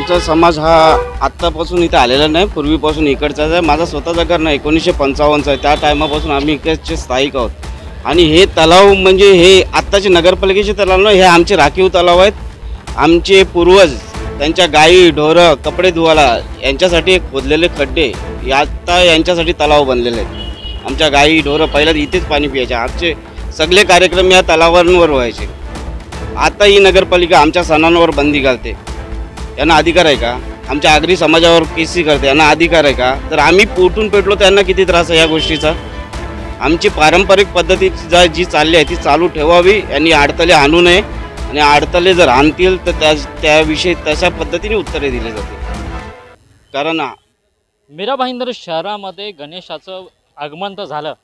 आमचा समाज हा आत्तापासून इथे आलेला नाही, पूर्वीपासून इकडचाच आहे। माझा स्वतःचा घर नाही 1955चा आहे, त्या टायमापासून आम्ही इकडचे स्थायिक आहोत। आणि हे तलाव म्हणजे हे आत्ताचे नगरपालिकेचे तलाव नाही, हे आमचे राखीव तलाव आहेत। आमचे पूर्वज त्यांच्या गाई ढोरं कपडे धुवायला यांच्यासाठी एक खोदलेले खड्डे, आता यांच्यासाठी तलाव बनलेले आहेत। आमच्या गाई ढोरं पहिल्या इथेच पाणी प्यायचे, आमचे सगळे कार्यक्रम या तलावांवर व्हायचे। आता ही नगरपालिका आमच्या सणांवर बंदी घालते, यांना अधिकार आहे का? आमच्या आगरी समाजावर केसी करते, यांना अधिकार आहे का? तर आम्ही पोटून पेटलो त्यांना किती त्रास आहे या गोष्टीचा। आमची पारंपरिक पद्धती जी चालली आहे ती चालू ठेवावी, यांनी अडथळे आणू नये आणि अडथळे जर आणतील तर त्याविषयी तशा पद्धतीने उत्तरे दिली जाते। कारण मीरा भाईंदर शहरामध्ये गणेशाचं आगमन तर झालं,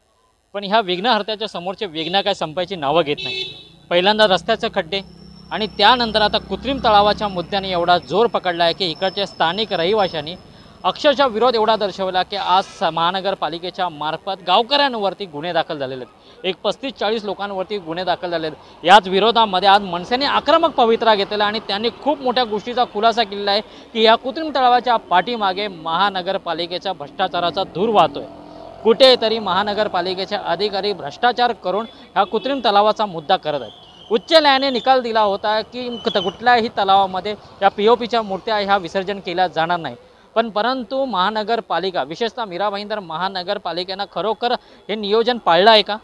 पण ह्या विघ्नहर्त्याच्या समोरचे विघ्न काय संपायची नावं घेत नाही। पहिल्यांदा रस्त्याचे खड्डे आणि त्यानंतर आता कृत्रिम तलावाच्या मुद्द्याने एवढा जोर पकडला आहे की इकडच्या स्थानिक रहिवाशांनी अक्षरशः विरोध एवढा दर्शवला की आज महानगरपालिकेच्या मार्फत गावकऱ्यांवरती गुन्हे दाखल झालेले आहेत। एक 35-40 लोकांवरती गुन्हे दाखल झाले आहेत। याच विरोधामध्ये आज मनसेने आक्रमक पवित्रा घेतलेला आणि त्यांनी खूप मोठ्या गोष्टीचा खुलासा केलेला आहे की या कृत्रिम तलावाच्या पाठीमागे महानगरपालिकेच्या भ्रष्टाचाराचा धूर वाहतोय। कुठेतरी महानगरपालिकेचे अधिकारी भ्रष्टाचार करून ह्या कृत्रिम तलावाचा मुद्दा करत आहेत। उच्च न्यायालयाने निकाल दिला होता की कुठल्याही तलावामध्ये या POPच्या मूर्त्या ह्या विसर्जन केल्या जाणार नाही, परंतु महानगरपालिका विशेषतः मीरा भाईंदर महानगरपालिकेनं खरोखर हे नियोजन पाळलं आहे का?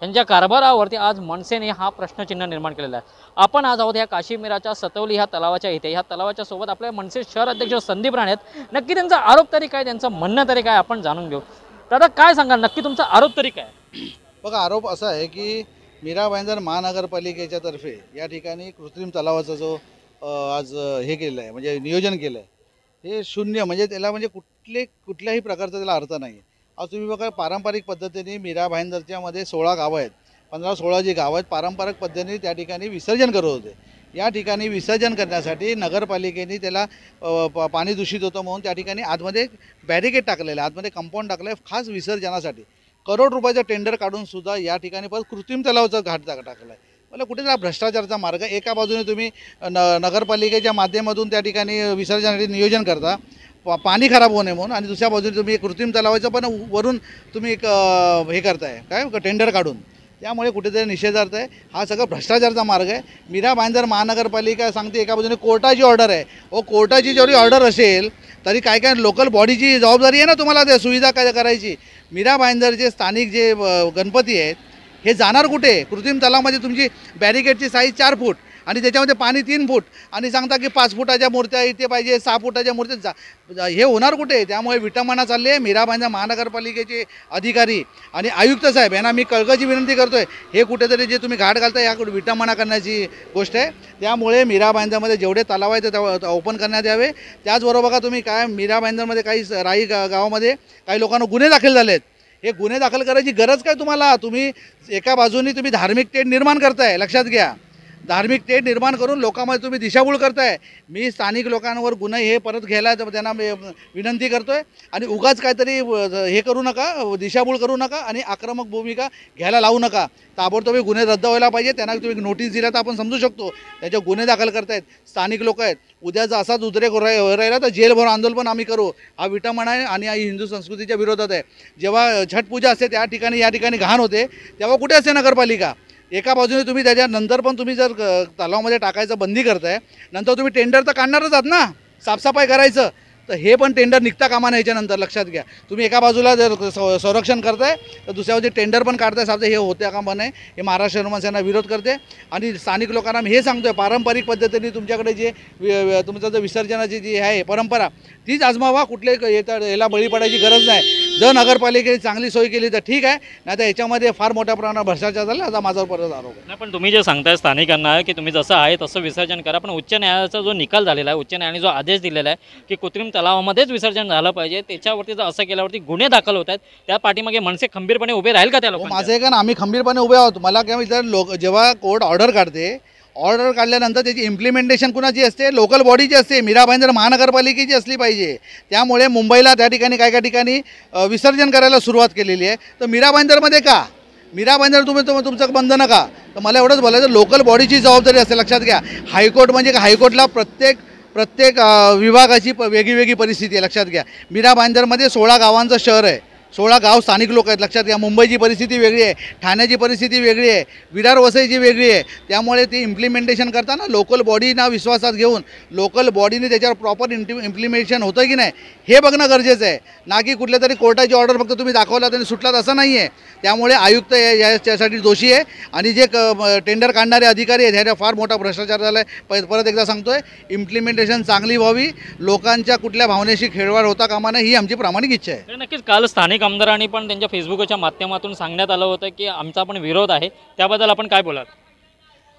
त्यांच्या कारभारावरती आज मनसेने हा प्रश्नचिन्ह निर्माण केलेला आहे। आपण आज आहोत या काशीमीराच्या सतवली ह्या तलावाच्या इथे। ह्या तलावाच्या सोबत आपल्या मनसे शहर अध्यक्ष संदीप राणे आहेत। नक्की त्यांचा आरोप तरी काय, त्यांचं म्हणणं तरी काय आपण जाणून घेऊ। दादा काय सांगाल, नक्की तुमचा आरोप तरी काय? बघा, आरोप असा आहे की मीरा भाईंदर महानगरपालिकेच्या तर्फे या ठिकाणी कृत्रिम तलावाचा जो आज हे केलं आहे म्हणजे नियोजन केलं आहे हे शून्य, म्हणजे त्याला म्हणजे कुठल्याही प्रकारचा त्याला अर्थ नाही। आज तुम्ही बघा, पारंपरिक पद्धतीने मीरा भाईंदरच्यामध्ये 16 गावं आहेत, 15-16 जी गावं आहेत पारंपरिक पद्धतीने त्या ठिकाणी विसर्जन करत होते। या ठिकाणी विसर्जन करण्यासाठी नगरपालिकेने त्याला पाणी दूषित होतं म्हणून त्या ठिकाणी आतमध्ये बॅरिकेड टाकलेलं आहे, आतमध्ये कंपाऊंड टाकलं आहे खास विसर्जनासाठी। करोड रुपयाचं टेंडर काढून सुद्धा या ठिकाणी परत कृत्रिम तलावाचा घाट टाकला आहे। मला कुठेतरी भ्रष्टाचाराचा मार्ग, एका बाजूने तुम्ही नगरपालिकेच्या माध्यमातून त्या ठिकाणी विसर्जनासाठी नियोजन करता पाणी खराब होऊ नये म्हणून, आणि दुसऱ्या बाजूने तुम्ही कृत्रिम तलावाचं पण वरून तुम्ही एक हे करताय काय टेंडर काढून, त्यामुळे कुठेतरी निषेधार्थ आहे। हा सगळं भ्रष्टाचाराचा मार्ग आहे। मीरा भाईंदर महानगरपालिका सांगते एका बाजूने कोर्टाची ऑर्डर आहे, कोर्टाची जरी ऑर्डर असेल तरी काय काय लोकल बॉडीची जबाबदारी आहे ना तुम्हाला ते सुविधा काय करायची। मीरा भाईंदरचे स्थानिक जे गणपती आहेत हे जाणार कुठे? कृत्रिम तलावामध्ये तुमची बॅरिकेडची साईज 4 फूट आणि त्याच्यामध्ये पाणी 3 फूट आणि सांगता की 5 फुटाच्या मूर्त्या इथे पाहिजे, 6 फुटाच्या मूर्त्या, हे होणार कुठे? त्यामुळे विटंबना चालली आहे। मीरा भाईंदर महानगरपालिकेचे अधिकारी आणि आयुक्त साहेब यांना मी कळकळीची विनंती करतोय, हे कुठेतरी जे तुम्ही घाट घालता याकडे विटंबना करण्याची गोष्ट आहे। त्यामुळे मीरा भाईंदरमध्ये जेवढे तलाव आहेत ते ओपन करण्यात यावे। त्याचबरोबर बघा तुम्ही काय मीरा भाईंदरमध्ये काही राई गावामध्ये काही लोकांना गुन्हे दाखल झाले आहेत, हे गुन्हे दाखल करायची गरज काय तुम्हाला? तुम्ही एका बाजूने तुम्ही धार्मिक तेढ निर्माण करताय, लक्षात घ्या, धार्मिक तेढ निर्माण करून लोकांमध्ये तुम्ही दिशाभूल करताय। मी स्थानिक लोकांवर गुन्हे हे परत घ्यायला त्यांना विनंती करतोय आणि उगाच काहीतरी हे करू नका, दिशाभूल करू नका आणि आक्रमक भूमिका घ्यायला लावू नका। ताबडतोब गुन्हे रद्द व्हायला पाहिजे, त्यांना तुम्ही नोटीस दिला तर आपण समजू शकतो त्याचे गुन्हे दाखल करतायत स्थानिक लोक आहेत। उद्या जर असाच उद्रेक राहिला तर जेलभर आंदोलन पण आम्ही करू। हा विटंबना आहे आणि हा हिंदू संस्कृतीच्या विरोधात आहे। जेव्हा छठपूजा असते त्या ठिकाणी या ठिकाणी घाण होते, तेव्हा कुठे असते नगरपालिका? एका बाजूने तुम्ही त्याच्यानंतर पण तुम्ही जर तलावामध्ये टाकायचं बंदी करताय, नंतर तुम्ही टेंडर तर काढणारच आहात ना साफसफाई करायचं, तर हे पण टेंडर निघता कामा नये। याच्यानंतर लक्षात घ्या, तुम्ही एका बाजूला जर संरक्षण करताय तर दुसऱ्या बाजूला टेंडर पण काढताय साफसफाई, हे होत्या कामा नये। हे महाराष्ट्र मनसेना विरोध करते आणि स्थानिक लोकांना मी हे सांगतोय, पारंपरिक पद्धतीने तुमच्याकडे जे तुमचं जर विसर्जनाची जी आहे परंपरा तीच आजमावा, कुठले याला बळी पडायची गरज नाही। जर नगरपालिकेने चांगली सोय केली तर ठीक आहे, नाही तर याच्यामध्ये फार मोठ्या प्रमाणात भ्रष्टाचार झाला, असा माझा परत आरोप आहे। नाही, पण तुम्ही जे सांगताय स्थानिकांना की तुम्ही जसं आहे तसं विसर्जन करा, पण उच्च न्यायालयाचा जो निकाल झालेला आहे, उच्च न्यायालयाने जो आदेश दिलेला आहे की कृत्रिम तलावामध्येच विसर्जन झालं पाहिजे, त्याच्यावरती जर असं केल्यावरती गुन्हे दाखल होत आहेत, त्या पाठीमागे मनसे खंबीरपणे उभे राहील का त्या लोकांना? माझं आहे का, आम्ही खंबीरपणे उभे आहोत। मला काय विचार, जेव्हा कोर्ट ऑर्डर काढते, ऑर्डर काढल्यानंतर त्याची इम्प्लिमेंटेशन कुणाची असते? लोकल बॉडीची असते, मीरा भाईंदर महानगरपालिकेची असली पाहिजे। त्यामुळे मुंबईला त्या ठिकाणी काही ठिकाणी विसर्जन करायला सुरुवात केलेली आहे, तर मीरा भाईंदरमध्ये का? मीरा भाईंदर तुमचं बंधन का? तर मला एवढंच बोलायचं, लोकल बॉडीची जबाबदारी असते, लक्षात घ्या। हायकोर्ट म्हणजे हायकोर्टला प्रत्येक प्रत्येक विभागाची वेगळी परिस्थिती आहे, लक्षात घ्या. मीरा भाईंदरमध्ये 16 गावांचं शहर आहे, 16 गाव स्थानिक लोक आहेत, लक्षात घ्या. मुंबईची परिस्थिती वेगळी आहे, ठाण्याची परिस्थिती वेगळी आहे, विरार वसईची वेगळी आहे. त्यामुळे ते इम्प्लिमेंटेशन करताना लोकल बॉडीना विश्वासात घेऊन लोकल बॉडीने त्याच्यावर प्रॉपर इम्प्लिमेंटेशन होतं की नाही हे बघणं गरजेचं आहे, ना की कुठल्या तरी कोर्टाची ऑर्डर फक्त तुम्ही दाखवला आणि सुटलात असं नाही आहे. त्यामुळे आयुक्त याच्यासाठी दोषी आहे आणि जे टेंडर काढणारे अधिकारी आहेत ह्याचा फार मोठा भ्रष्टाचार झाला आहे. परत एकदा सांगतोय, इम्प्लिमेंटेशन चांगली व्हावी, लोकांच्या कुठल्या भावनेशी खेळवाड होता कामा नये ही आमची प्रामाणिक इच्छा आहे. तर नक्कीच काल स्थानिक आमदारांनी पण त्यांच्या फेसबुकच्या माध्यमातून सांगण्यात आलं होतं की आमचा पण विरोध आहे, त्याबद्दल आपण काय बोलाल?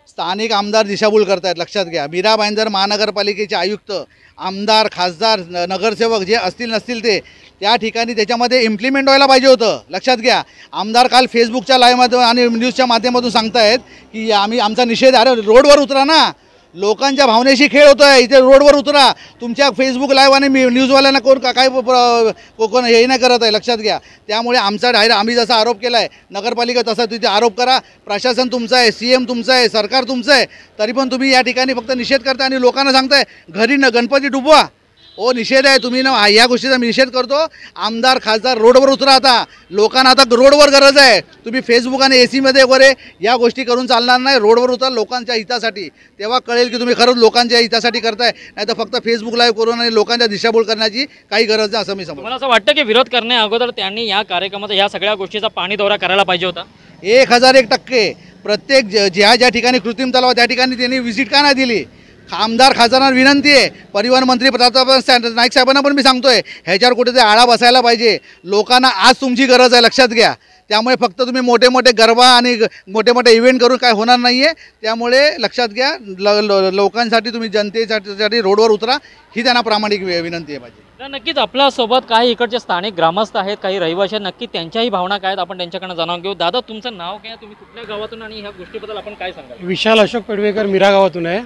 स्थानिक आमदार दिशाभूल करतायत, लक्षात घ्या. मीरा भाईंदर महानगरपालिकेचे आयुक्त, आमदार, खासदार, नगरसेवक जे असतील नसतील ते त्या ठिकाणी त्याच्यामध्ये इम्प्लिमेंट व्हायला पाहिजे होतं, लक्षात घ्या. आमदार काल फेसबुकच्या लाईव्हमध्ये आणि न्यूजच्या माध्यमातून सांगतायत की आमचा निषेध. अरे रोडवर उतरा ना, लोकांच्या भावनेशी खेळ होतो आहे, इथे रोडवर उतरा. तुमच्या फेसबुक लाईव्ह आणि न्यूजवाल्यांना कोण हे नाही करत आहे, लक्षात घ्या. त्यामुळे आमचा डायरेक्ट आम्ही जसा आरोप केला आहे नगरपालिका तसा तिथे आरोप करा. प्रशासन तुमचं आहे, CM तुमचं आहे, सरकार तुमचं आहे, तरी पण तुम्ही या ठिकाणी फक्त निषेध करताय आणि लोकांना सांगताय घरी गणपती डुबवा. निषेध आहे, तुम्ही ना या गोष्टीचा मी निषेध करतो. आमदार, खासदार रोडवर उतरा. आता लोकांना आता रोडवर गरज आहे. तुम्ही फेसबुक आणि AC वगैरे या गोष्टी करून चालणार नाही. रोडवर उतरा लोकांच्या हितासाठी, तेव्हा कळेल की तुम्ही खरंच लोकांच्या हितासाठी करताय, नाही तर फक्त फेसबुक लाईव्ह करून आणि लोकांच्या दिशाभूल करण्याची काही गरज नाही असं मी समजतो. मला असं वाटतं की विरोध करण्या अगोदर त्यांनी या कार्यक्रमाचा या सगळ्या गोष्टीचा पाणी दौरा करायला पाहिजे होता. 1001% प्रत्येक ज्या ठिकाणी कृत्रिम तलाव त्या ठिकाणी त्यांनी व्हिजिट का नाही दिली? आमदार, खासदारांना विनंती आहे, परिवहन मंत्री प्रताप नाईक साहेबांना पण मी सांगतोय, ह्याच्यावर कुठेतरी आळा बसायला पाहिजे. लोकांना आज तुमची गरज आहे, लक्षात घ्या. त्यामुळे फक्त तुम्ही मोठे मोठे गरबा आणि मोठे मोठे इव्हेंट करून काय होणार नाही आहे. त्यामुळे लक्षात घ्या, लोकांसाठी तुम्ही जनतेसाठी रोडवर उतरा ही त्यांना प्रामाणिक विनंती आहे माझी. तर नक्कीच आपल्यासोबत काही इकडचे स्थानिक ग्रामस्थ आहेत, काही रहिवासी आहेत, नक्की त्यांच्याही भावना काय आहेत आपण त्यांच्याकडनं जाणून घेऊ. दादा, तुमचं नाव काय, तुम्ही कुठल्या गावातून आणि ह्या गोष्टीबद्दल आपण काय सांगाल? विशाल अशोक पेडवेकर, मीरा गावातून आहे.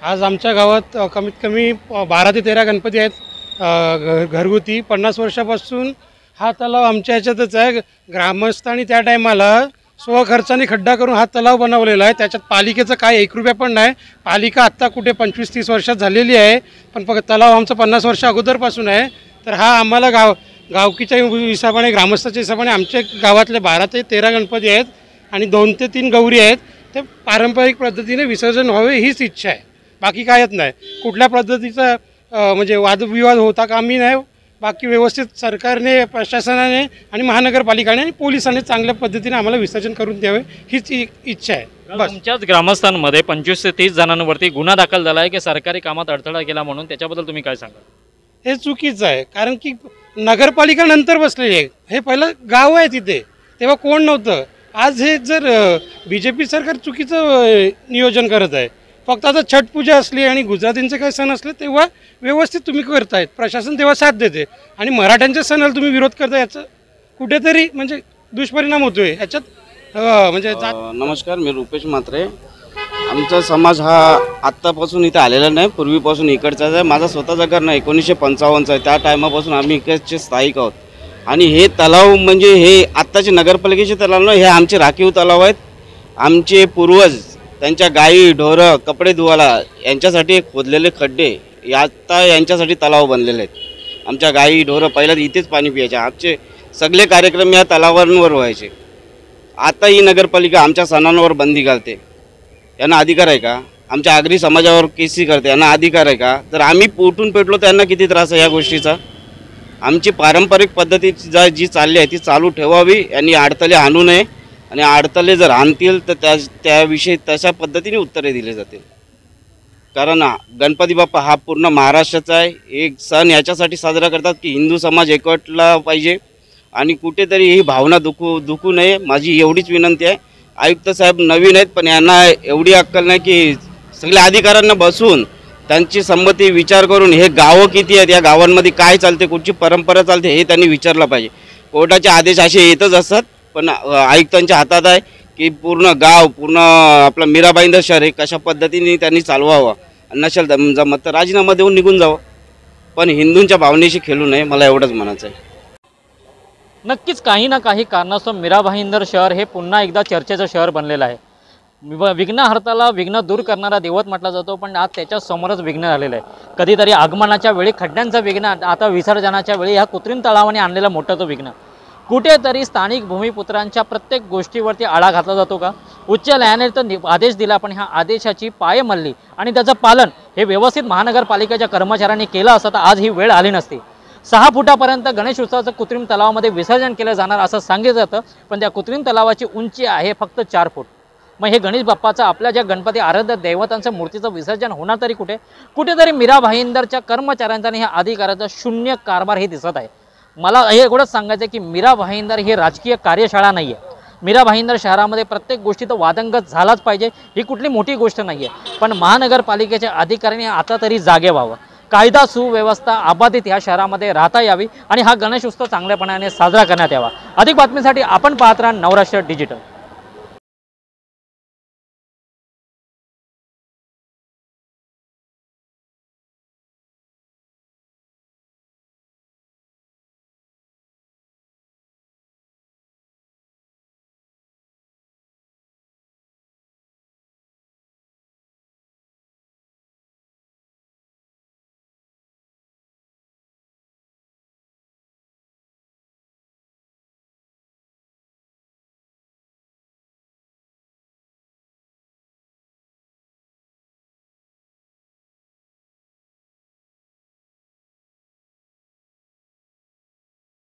आज आमच्या गावात कमीत कमी 12 ते 13 गणपती आहेत घरगुती. 50 वर्षापासून हा तलाव आमच्या ह्याच्यातच आहे. ग्रामस्थांनी त्या टायमाला स्वखर्चाने खड्डा करून हा तलाव बनवलेला आहे. त्याच्यात पालिकेचं काय 1 रुपया पण नाही. पालिका आत्ता कुठे 25-30 वर्षात झालेली आहे, पण फक्त तलाव आमचं 50 वर्ष अगोदरपासून आहे. तर हा आम्हाला गावकीच्या हिशोबाने, ग्रामस्थाच्या हिशोबाने आमच्या गावातले 12 ते 13 गणपती आहेत आणि 2 ते 3 गौरी आहेत. ते पारंपरिक पद्धतीने विसर्जन व्हावे हीच इच्छा आहे, बाकी कायच नाही. कुठल्या पद्धतीचा म्हणजे वादविवाद होता कामी नाही. बाकी व्यवस्थित सरकारने, प्रशासनाने आणि महानगरपालिकाने आणि पोलिसांनी चांगल्या पद्धतीने आम्हाला विसर्जन करून द्यावे हीच इच्छा आहे. बस. तुमच्याच ग्रामस्थांमध्ये 25 ते 30 जणांवरती गुन्हा दाखल झाला आहे की सरकारी कामात अडथळा केला म्हणून, त्याच्याबद्दल तुम्ही काय सांगाल? हे चुकीचं आहे, कारण की नगरपालिका नंतर बसलेली आहे. हे पहिलं गाव आहे तिथे, तेव्हा कोण नव्हतं. आज हे जर BJP सरकार चुकीचं नियोजन करत आहे. फक्त आता छठपूजा असली आणि गुजरातींचे काही सण असले तेव्हा व्यवस्थित तुम्ही करतायत, प्रशासन तेव्हा साथ देते, आणि मराठ्यांच्या सणाला तुम्ही विरोध करता, याचं कुठेतरी म्हणजे दुष्परिणाम होतोय याच्यात. म्हणजे नमस्कार, मी रुपेश म्हात्रे. आमचा समाज हा आत्तापासून इथे आलेला नाही, पूर्वीपासून इकडचाच आहे. माझा स्वतःचा घर नाही 1955चा आहे. त्या टायमापासून आम्ही इकडचे स्थायिक आहोत. आणि हे तलाव म्हणजे हे आत्ताचे नगरपालिकेचे तलाव नाही, हे आमचे राखीव तलाव आहेत. आमचे पूर्वज त्यांच्या गाई, ढोरं, कपडे धुवायला यांच्यासाठी खोदलेले खड्डे, आता यांच्यासाठी तलाव बनलेले आहेत. आमच्या गाई, ढोरं पहिल्या इथेच पाणी प्यायच्या. आमचे सगळे कार्यक्रम या तलावांवर व्हायचे. आता ही नगरपालिका आमच्या सणांवर बंदी घालते. यांना अधिकार आहे का? आमच्या आगरी समाजावर केसी करते, यांना अधिकार आहे का? तर आम्ही उठून पेटलो त्यांना किती त्रास आहे या गोष्टीचा. आमची पारंपरिक पद्धती जी चालली आहे ती चालू ठेवावी. यांनी अडथळे आणू नये, आणि अडथळे जर आणतील तर त्याविषयी तशा पद्धतीने उत्तरे दिले जातील. कारण गणपती बाप्पा हा पूर्ण महाराष्ट्राचा आहे. एक सण याच्यासाठी साजरा करतात की हिंदू समाज एकवटला पाहिजे आणि कुठेतरी ही भावना दुखू नये, माझी एवढीच विनंती आहे. आयुक्त साहेब नवीन आहेत, पण यांना एवढी अक्कल नाही की सगळ्या अधिकाऱ्यांना बसून त्यांची संमती विचार करून हे गावं किती आहेत, या गावांमध्ये काय चालते, कुठची परंपरा चालते हे त्यांनी विचारलं पाहिजे. कोर्टाचे आदेश असे येतच असतात, पण आयुक्तांच्या हातात आहे की पूर्ण गाव, पूर्ण आपलं मीरा भाईंदर शहर हे कशा पद्धतीने त्यांनी चालवावं. नसेल जमत तर राजीनामा देऊन निघून जावं, पण हिंदूंच्या भावनेशी खेळू नये, मला एवढंच म्हणायचं आहे. नक्कीच काही ना काही कारणास्तव मीरा भाईंदर शहर हे पुन्हा एकदा चर्चेचं शहर बनलेलं आहे. विघ्नहर्ताला विघ्न दूर करणारा दैवत म्हटला जातो, पण आज त्याच्या समोरच विघ्न झालेलं आहे. कधीतरी आगमनाच्या वेळी खड्ड्यांचं विघ्न, आता विसर्जनाच्या वेळी ह्या कृत्रिम तलावाने आणलेला मोठा तो विघ्न. कुठेतरी स्थानिक भूमिपुत्रांच्या प्रत्येक गोष्टीवरती आळा घातला जातो का? उच्च न्यायालयाने तर आदेश दिला, पण ह्या आदेशाची पायमल्ली आणि त्याचं पालन हे व्यवस्थित महानगरपालिकेच्या कर्मचाऱ्यांनी केलं असतं तर आज ही वेळ आली नसती. 6 फुटापर्यंत गणेश उत्सवाचं कृत्रिम तलावामध्ये विसर्जन केलं जाणार असं सांगितलं जातं, पण त्या कृत्रिम तलावाची उंची आहे फक्त 4 फूट. मग हे गणेश बाप्पाचं आपल्या ज्या गणपती आराध्य दैवतांचं मूर्तीचं विसर्जन होणार तरी कुठे? कुठेतरी मीरा भाईंदरच्या कर्मचाऱ्यांचा आणि ह्या अधिकाऱ्याचा शून्य कारभार हे दिसत आहे. मला हे एवढंच सांगायचं आहे की मीरा भाईंदर ही राजकीय कार्यशाळा नाही आहे. मीरा भाईंदर शहरामध्ये प्रत्येक गोष्टीत वादंगत झालाच पाहिजे, ही कुठली मोठी गोष्ट नाही आहे. पण महानगरपालिकेच्या अधिकाऱ्यांनी आता तरी जागे व्हावं, कायदा सुव्यवस्था अबाधित ह्या शहरामध्ये राहता यावी आणि हा गणेश उत्सव चांगल्यापणाने साजरा करण्यात यावा. अधिक बातमीसाठी आपण पाहत राहा नवराष्ट्र डिजिटल.